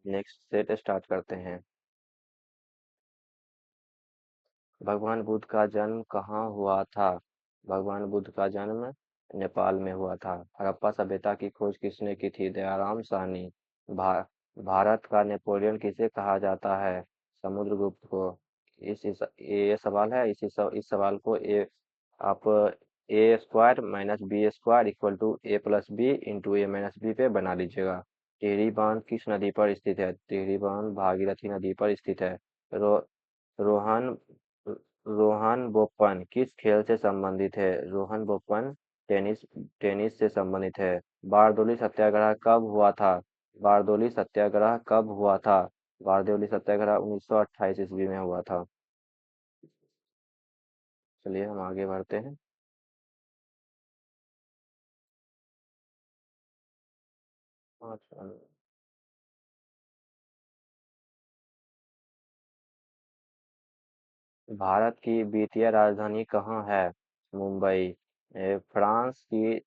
Next set start करते हैं। भगवान बुद्ध का जन्म कहाँ हुआ था? भगवान बुद्ध का जन्म नेपाल में हुआ था। हड़प्पा सभ्यता की खोज किसने की थी? दयाराम साहनी। भा, भारत का नेपोलियन किसे कहा जाता है? समुद्रगुप्त को। ये सवाल है, इस सवाल को आप A square minus B square equal to A plus B into A minus B पे बना लीजिएगा। टिहरी बांध किस नदी पर स्थित है? टिहरी बांध भागीरथी नदी पर स्थित है। रो, रोहन रोहन बोपन किस खेल से संबंधित है? रोहन बोपन टेनिस टेनिस से संबंधित है। बारदोली सत्याग्रह कब हुआ था? बारदोली सत्याग्रह कब हुआ था? बारदोली सत्याग्रह 1928 ईस्वी में हुआ था। चलिए हम आगे बढ़ते हैं। अच्छा, भारत की वित्तीय राजधानी कहाँ है? मुंबई। फ्रांस की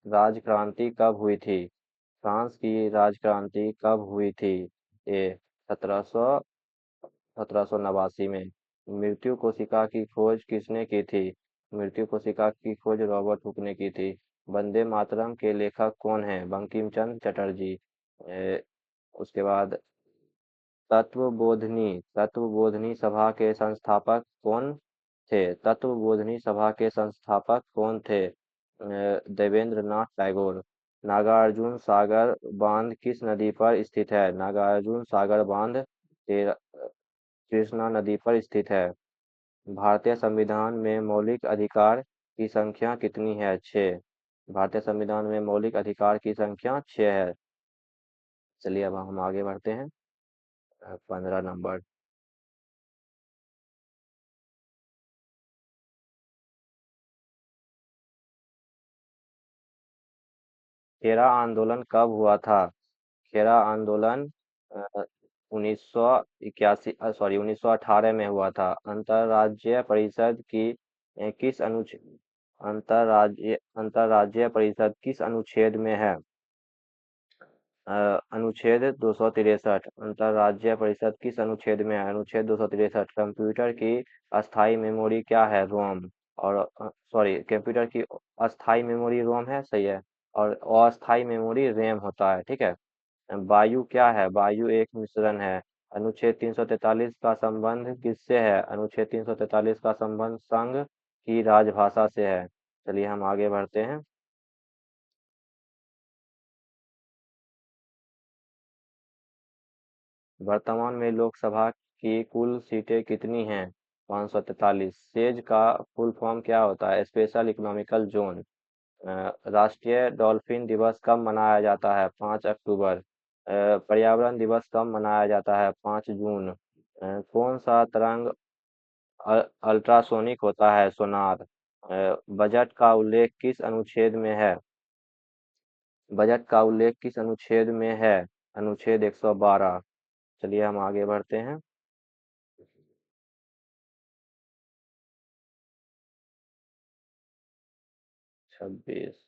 राजक्रांति कब हुई थी? फ्रांस की राजक्रांति कब हुई थी? ए 1789 में। मृत्यु कोशिका की खोज किसने की थी? मृत्यु कोशिका की खोज रॉबर्ट हुक ने की थी। वंदे मातरम के लेखक कौन है? बंकिम चंद्र चटर्जी। उसके बाद तत्वबोधिनी सभा के संस्थापक कौन थे? तत्वबोधिनी सभा के संस्थापक कौन थे? देवेंद्र नाथ टैगोर। नागार्जुन सागर बांध किस नदी पर स्थित है? नागार्जुन सागर बांध कृष्णा नदी पर स्थित है। भारतीय संविधान में मौलिक अधिकार की संख्या कितनी है? 6। भारतीय संविधान में मौलिक अधिकार की संख्या 6 है। चलिए अब हम आगे बढ़ते हैं। 15 नंबर। खेरा आंदोलन कब हुआ था? खेरा आंदोलन 1918 में हुआ था। अंतर्राज्यीय परिषद की किस अंतर्राज्यीय परिषद किस अनुच्छेद में है? अनुच्छेद 263। अंतर्राज्यीय परिषद किस अनुच्छेद में है? अनुच्छेद 263। कंप्यूटर की अस्थाई मेमोरी क्या है? रोम। और सॉरी, कंप्यूटर की अस्थाई मेमोरी रोम है, सही है। और अस्थाई मेमोरी रैम होता है, ठीक है। वायु क्या है? वायु एक मिश्रण है। अनुच्छेद 343 का संबंध किससे है? अनुच्छेद 343 का संबंध संघ की राजभाषा से है। चलिए हम आगे बढ़ते हैं। वर्तमान में लोकसभा की कुल सीटें कितनी हैं? 543। सेज का फुल फॉर्म क्या होता है? Special economical zone. राष्ट्रीय डॉल्फिन दिवस कब मनाया जाता है? 5 अक्टूबर। पर्यावरण दिवस कब मनाया जाता है? 5 जून। कौन सा तरंग अल्ट्रासोनिक होता है? सोनार। बजट का उल्लेख किस अनुच्छेद में है? बजट का उल्लेख किस अनुच्छेद में है? अनुच्छेद 112। चलिए हम आगे बढ़ते हैं। 26।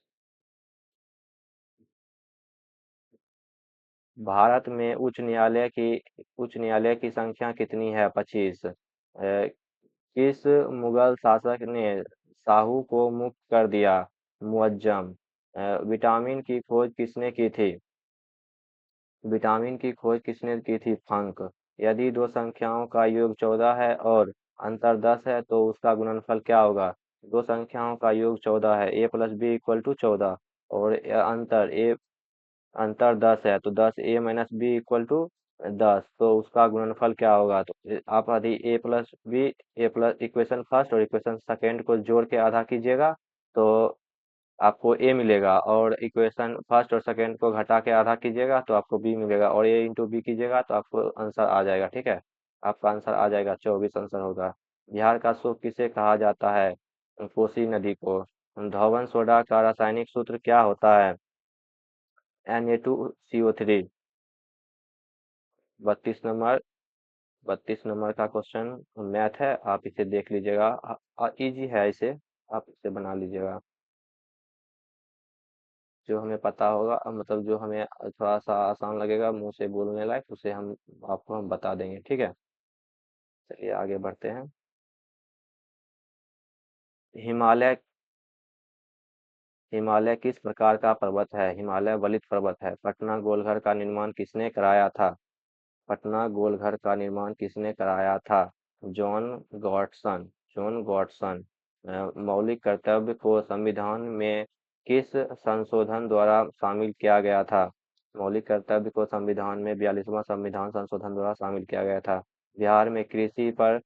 भारत में उच्च न्यायालय की संख्या कितनी है? 25। किस मुगल शासक ने साहू को मुक्त कर दिया? मुअज्जम। विटामिन की खोज किसने की थी? विटामिन की खोज किसने की थी? फंक। यदि दो संख्याओं का योग 14 है और अंतर 10 है तो उसका गुणनफल क्या होगा? दो संख्याओं का योग 14 है, a plus B equal to 14। और अंतर 10 है तो 10 a minus B equal to 10, तो उसका गुणनफल क्या होगा? तो आप यदि ए प्लस इक्वेशन फर्स्ट और इक्वेशन सेकेंड को जोड़ के आधा कीजिएगा तो आपको ए मिलेगा, और इक्वेशन फर्स्ट और सेकेंड को घटा के आधा कीजिएगा तो आपको बी मिलेगा, और ए इंटू बी कीजिएगा तो आपको आंसर आ जाएगा, ठीक है। आपका आंसर आ जाएगा 24 आंसर होगा। बिहार का शोक किसे कहा जाता है? कोसी नदी को। धौवन सोडा का रासायनिक सूत्र क्या होता है? Na2CO3। 32 नंबर। 32 नंबर का क्वेश्चन मैथ है, आप इसे देख लीजिएगा। इजी है, इसे आप इसे बना लीजिएगा। जो हमें पता होगा, मतलब जो हमें थोड़ा सा आसान लगेगा मुंह से बोलने लायक, उसे हम आपको हम बता देंगे, ठीक है। चलिए आगे बढ़ते हैं। हिमालय हिमालय किस प्रकार का पर्वत है? हिमालय वलित पर्वत है। पटना गोलघर का निर्माण किसने कराया था? पटना गोलघर का निर्माण किसने कराया था? जॉन गॉटसन। जॉन गॉटसन। मौलिक कर्तव्य को संविधान में किस संशोधन द्वारा शामिल किया गया था? मौलिक कर्तव्य को संविधान में 42वां संविधान संशोधन द्वारा शामिल किया गया था। बिहार में कृषि पर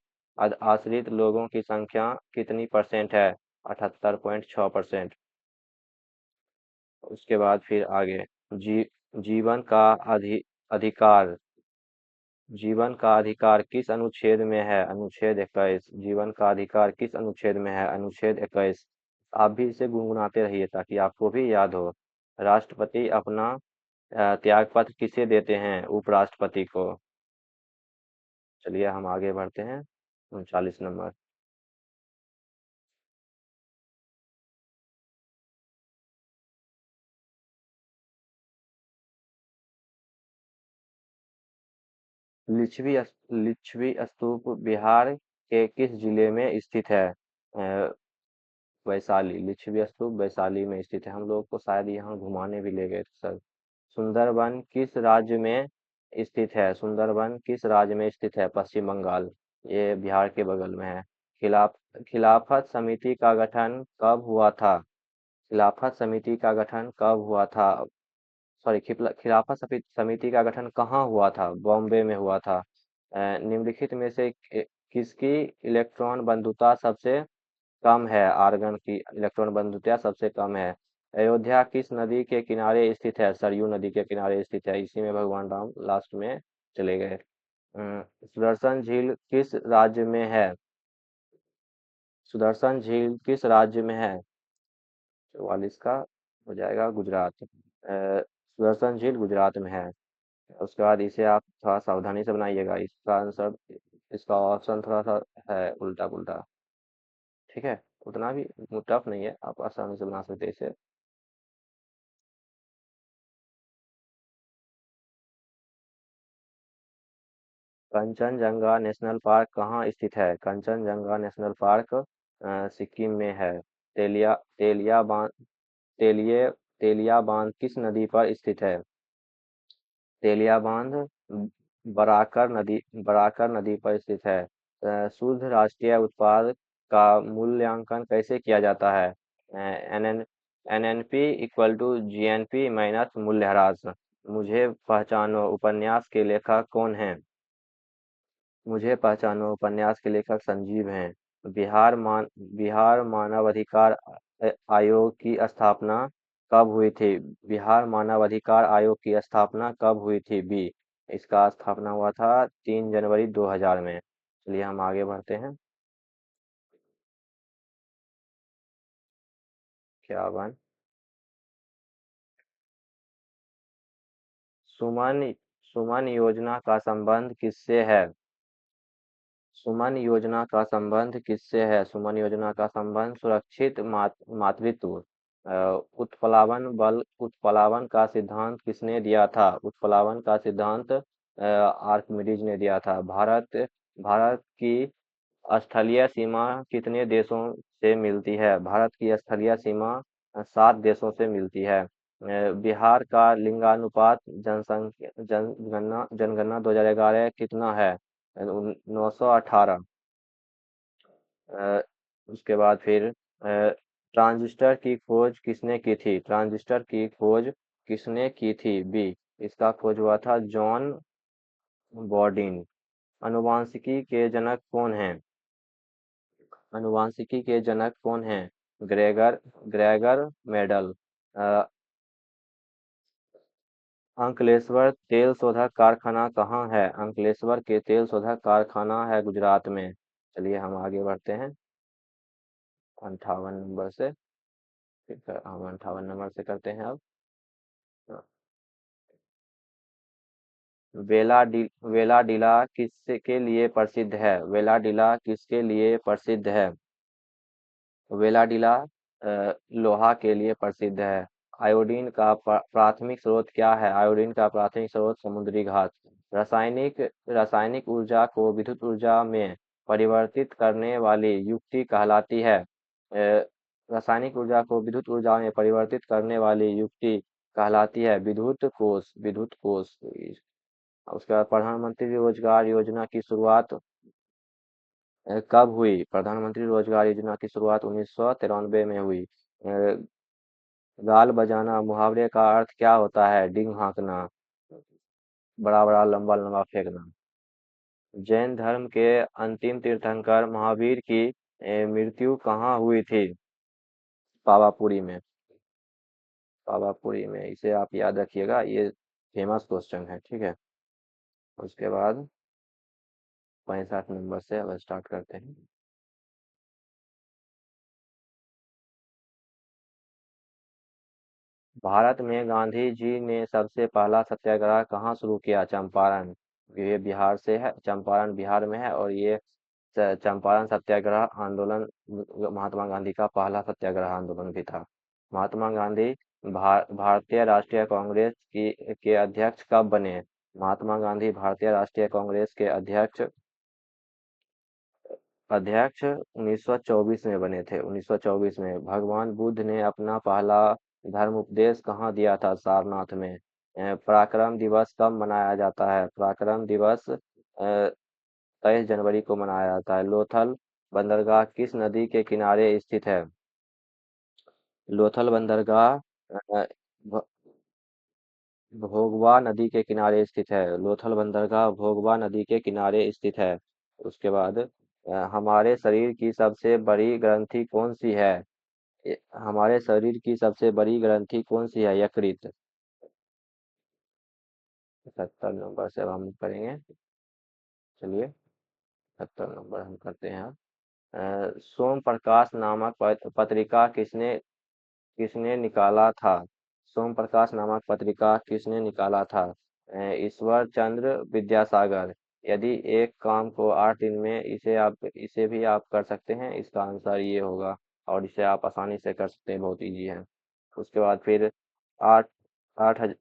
आश्रित लोगों की संख्या कितनी परसेंट है? 78.6%। उसके बाद फिर आगे, जी जीवन का अधिकार। जीवन का अधिकार किस अनुच्छेद में है? अनुच्छेद 21। जीवन का अधिकार किस अनुच्छेद में है? अनुच्छेद 21। आप भी इसे गुनगुनाते रहिए ताकि आपको भी याद हो। राष्ट्रपति अपना त्यागपत्र किसे देते हैं? उपराष्ट्रपति को। चलिए हम आगे बढ़ते हैं। 39 नंबर। लिच्छवी स्तूप बिहार के किस जिले में स्थित है? वैशाली। लिच्छवी स्तूप वैशाली में स्थित है। हम लोग को शायद यहाँ घुमाने भी ले गए थे सर। सुंदरबन किस राज्य में स्थित है? सुंदरबन किस राज्य में स्थित है? पश्चिम बंगाल। ये बिहार के बगल में है। खिलाफ खिलाफत समिति का गठन कब हुआ था? खिलाफत समिति का गठन कब हुआ था? सॉरी, खिलाफत समिति का गठन कहाँ हुआ था? बॉम्बे में हुआ था। निम्नलिखित में से किसकी इलेक्ट्रॉन बंधुता सबसे कम है? आर्गन की इलेक्ट्रॉन बंधुता सबसे कम है। अयोध्या किस नदी के किनारे स्थित है? सरयू नदी के किनारे स्थित है। इसी में भगवान राम लास्ट में चले गए। सुदर्शन झील किस राज्य में है? सुदर्शन झील किस राज्य में है? 44 का हो जाएगा गुजरात। सुदर्शन झील गुजरात में है। उसके बाद इसे आप थोड़ा सावधानी से बनाइएगा। इसका आंसर, इसका ऑप्शन थोड़ा सा है उल्टा पुल्टा, ठीक है। उतना भी टफ नहीं है, आप आसानी से बना सकते हैं इसे। कंचनजंगा नेशनल पार्क कहाँ स्थित है? कंचनजंगा नेशनल पार्क सिक्किम में है। तेलिया तेलिया बांध तेलिए तेलिया बांध किस नदी पर स्थित है? तेलिया बांध बराकर नदी पर स्थित है। शुद्ध राष्ट्रीय उत्पाद का मूल्यांकन कैसे किया जाता है? NNP equal to GNP minus मूल्यह्रास। मुझे पहचानो उपन्यास के लेखक कौन हैं? मुझे पहचानो उपन्यास के लेखक संजीव हैं। बिहार मानव अधिकार आयोग की स्थापना कब हुई थी? बिहार मानव अधिकार आयोग की स्थापना कब हुई थी? बी। इसका स्थापना हुआ था 3 जनवरी 2000 में। चलिए हम आगे बढ़ते हैं। क्या बात। सुमन सुमन योजना का संबंध किससे है? सुमन योजना का संबंध किससे है? सुमन योजना का संबंध सुरक्षित मातृत्व। उत्प्लावन का सिद्धांत किसने दिया था? उत्प्लावन का सिद्धांत आर्किमिडीज ने दिया था। भारत की स्थलीय सीमा कितने देशों से मिलती है? भारत की स्थलीय सीमा 7 देशों से मिलती है। बिहार का लिंगानुपात जनगणना 2011 कितना है? 918। उसके बाद फिर ट्रांजिस्टर की खोज किसने की थी? ट्रांजिस्टर की खोज किसने की थी? बी। इसका खोज हुआ था जॉन बॉर्डिन। आनुवांशिकी के जनक कौन हैं? आनुवांशिकी के जनक कौन हैं? Gregor Gregor Mendel. अ, अंकलेश्वर तेल शोधक कारखाना कहाँ है? अंकलेश्वर के तेल शोधक कारखाना है गुजरात में। चलिए हम आगे बढ़ते हैं 58 नंबर से। ठीक है, हम 58 नंबर से करते हैं अब। वेलाडीला किसके लिए प्रसिद्ध है? वेलाडीला किसके लिए प्रसिद्ध है? वेलाडीला लोहा के लिए प्रसिद्ध है। आयोडीन का प्राथमिक स्रोत क्या है? आयोडीन का प्राथमिक स्रोत समुद्री घास। रासायनिक रासायनिक ऊर्जा को विद्युत ऊर्जा में परिवर्तित करने वाली युक्ति कहलाती है। रासायनिक ऊर्जा को विद्युत ऊर्जा में परिवर्तित करने वाली युक्ति कहलाती है विद्युत कोष। उसके बाद प्रधानमंत्री रोजगार योजना की शुरुआत कब हुई? प्रधानमंत्री रोजगार योजना की शुरुआत 1993 में हुई। गाल बजाना मुहावरे का अर्थ क्या होता है? डिंग हाँकना, बड़ा बड़ा लंबा लंबा फेंकना। जैन धर्म के अंतिम तीर्थंकर महावीर की मृत्यु कहाँ हुई थी? पावापुरी में। पावापुरी में, इसे आप याद रखिएगा, ये फेमस क्वेश्चन है, ठीक है। उसके बाद 65 नंबर से अब स्टार्ट करते हैं। भारत में गांधी जी ने सबसे पहला सत्याग्रह कहाँ शुरू किया? चंपारण। ये बिहार से है, चंपारण बिहार में है, और ये चंपारण सत्याग्रह आंदोलन महात्मा गांधी का पहला सत्याग्रह आंदोलन भी था। महात्मा गांधी भारतीय राष्ट्रीय कांग्रेस की के अध्यक्ष कब बने? महात्मा गांधी भारतीय राष्ट्रीय कांग्रेस के अध्यक्ष अध्यक्ष 1924 में बने थे। 1924 में। भगवान बुद्ध ने अपना पहला धर्म उपदेश कहाँ दिया था? सारनाथ में। पराक्रम दिवस कब मनाया जाता है? पराक्रम दिवस 23 जनवरी को मनाया जाता है। लोथल बंदरगाह किस नदी के किनारे स्थित है? लोथल बंदरगाह भ- भोगवा नदी के किनारे स्थित है। लोथल बंदरगाह भोगवा नदी के किनारे स्थित है। उसके बाद हमारे शरीर की सबसे बड़ी ग्रंथि कौन सी है? हमारे शरीर की सबसे बड़ी ग्रंथि कौन सी है? यकृत। 70 नंबर से अब हम करेंगे। चलिए, 70 नंबर हम करते हैं। सोम प्रकाश नामक पत्रिका किसने किसने निकाला था? सोम प्रकाश नामक पत्रिका किसने निकाला था? ईश्वर चंद्र विद्यासागर। यदि एक काम को 8 दिन में इसे भी आप कर सकते हैं, इसका आंसर ये होगा, और इसे आप आसानी से कर सकते हैं, बहुत इजी है। उसके बाद फिर आठ आठ हज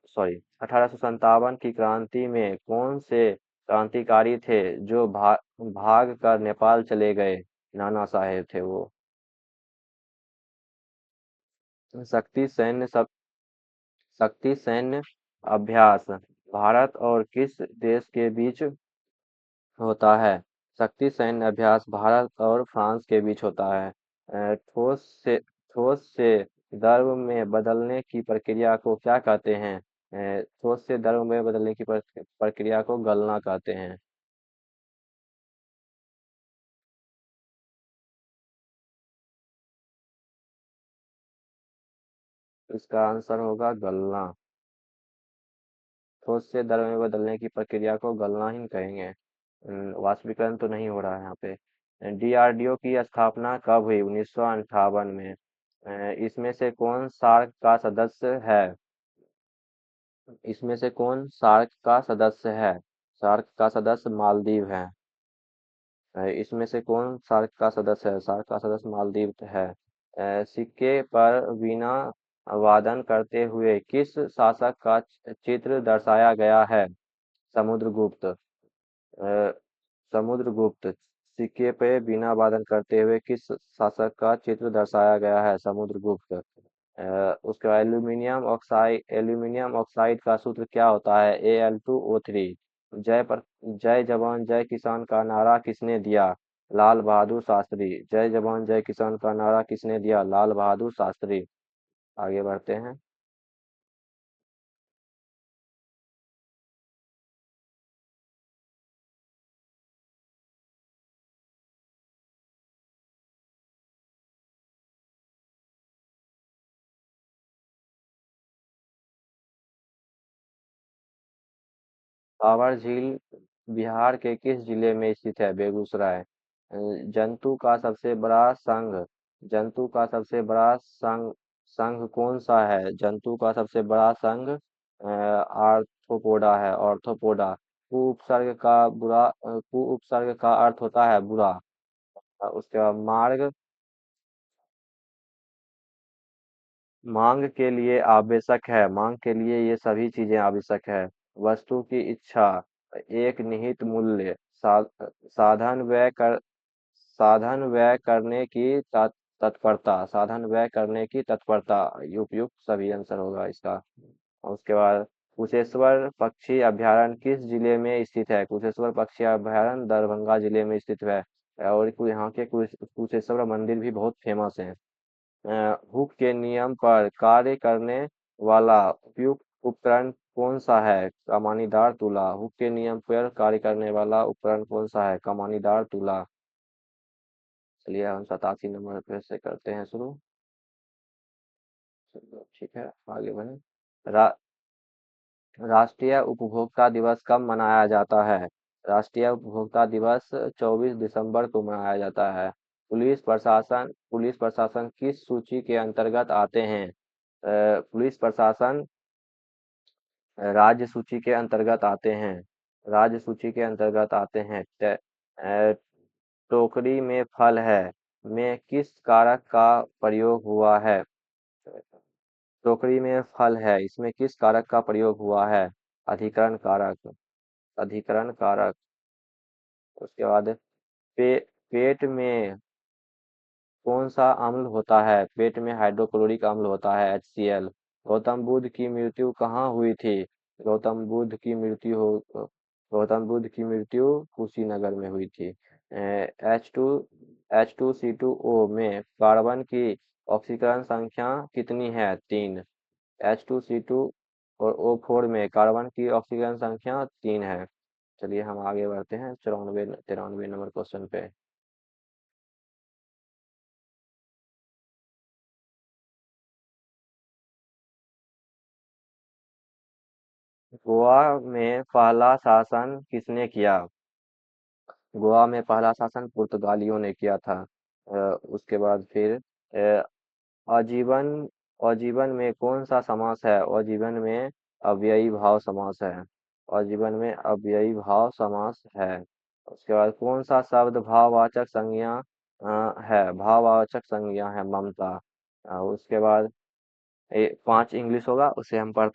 सॉरी 1857 की क्रांति में कौन से क्रांतिकारी थे जो भाग कर नेपाल चले गए? नाना साहेब थे वो। शक्ति सैन्य सब शक्ति सैन्य अभ्यास भारत और किस देश के बीच होता है? शक्ति सैन्य अभ्यास भारत और फ्रांस के बीच होता है। ठोस से द्रव में बदलने की प्रक्रिया को क्या कहते हैं? ठोस से द्रव में बदलने की प्रक्रिया को गलना कहते हैं। इसका आंसर होगा गलना। ठोस से द्रव में बदलने की प्रक्रिया को गलना ही कहेंगे। वाष्पीकरण तो नहीं हो रहा है यहाँ पे। डीआरडीओ की स्थापना कब हुई? 1958 में। इसमें से कौन सार्क का सदस्य है? इसमें से कौन सार्क का सदस्य है? सार्क का सदस्य मालदीव है। इसमें से कौन सार्क का सदस्य है? सार्क का सदस्य मालदीव है। सिक्के पर वीणा वादन करते हुए किस शासक का चित्र दर्शाया गया है? समुद्रगुप्त। समुद्रगुप्त। सिक्के पे वीणा वादन करते हुए किस शासक का चित्र दर्शाया गया है? समुद्रगुप्त। उसके बाद एल्यूमिनियम ऑक्साइड का सूत्र क्या होता है? Al2O3। जय जवान जय किसान का नारा किसने दिया? लाल बहादुर शास्त्री। जय जवान जय किसान का नारा किसने दिया? लाल बहादुर शास्त्री। आगे बढ़ते हैं। कांवर झील बिहार के किस जिले में स्थित है? बेगूसराय। जंतु का सबसे बड़ा जंतु का सबसे बड़ा संघ कौन सा है? जंतु का सबसे बड़ा संघ आर्थ्रोपोडा है, ऑर्थोपोडा। कु उपसर्ग का अर्थ होता है बुरा। उसके बाद मांग के लिए आवश्यक है, मांग के लिए ये सभी चीजें आवश्यक है। वस्तु की इच्छा, एक निहित मूल्य, साधन व्यय कर, साधन व्यय करने की तत्परता, साधन व्यय करने की तत्परता, ये उपयुक्त सभी आंसर होगा इसका। और उसके बाद कुशेश्वर पक्षी अभयारण्य किस जिले में स्थित है? कुशेश्वर पक्षी अभयारण्य दरभंगा जिले में स्थित है। और यहाँ के कुशेश्वर मंदिर भी बहुत फेमस है। हुक के नियम पर कार्य करने वाला उपयुक्त उपकरण कौन सा है? कमानीदार तुला। हुक के नियम पर कार्य करने वाला उपकरण कौन सा है? कमानीदार तुला। चलिए हम 87 नंबर पे से करते हैं शुरू। चलो ठीक है, आगे बढ़े। रा, राष्ट्रीय उपभोक्ता दिवस कब मनाया जाता है? राष्ट्रीय उपभोक्ता दिवस 24 दिसंबर को मनाया जाता है। पुलिस प्रशासन किस सूची के अंतर्गत आते हैं? पुलिस प्रशासन राज्य सूची के अंतर्गत आते हैं। राज्य सूची के अंतर्गत आते हैं। अ, टोकरी में फल है में किस कारक का प्रयोग हुआ है? टोकरी में फल है, इसमें किस कारक का प्रयोग हुआ है? अधिकरण कारक। अधिकरण कारक। उसके बाद पेट में कौन सा अम्ल होता है? पेट में हाइड्रोक्लोरिक अम्ल होता है, HCl। गौतम बुद्ध की मृत्यु कहाँ हुई थी? गौतम बुद्ध की मृत्यु हो गौतम बुद्ध की मृत्यु कुशीनगर में हुई थी। H2CO में कार्बन की ऑक्सीकरण संख्या कितनी है? 3। H2C2 और O4 में कार्बन की ऑक्सीकरण संख्या 3 है। चलिए हम आगे बढ़ते हैं 93 नंबर क्वेश्चन पे। गोवा में पहला शासन किसने किया? गोवा में पहला शासन पुर्तगालियों ने किया था। उसके बाद फिर आजीवन आजीवन में कौन सा समास है? आजीवन में अव्ययी भाव समास है। आजीवन में अव्ययी भाव समास है। उसके बाद कौन सा शब्द भाववाचक संज्ञा है? भाववाचक संज्ञा है ममता। उसके बाद 5 इंग्लिश होगा, उसे हम पढ़ते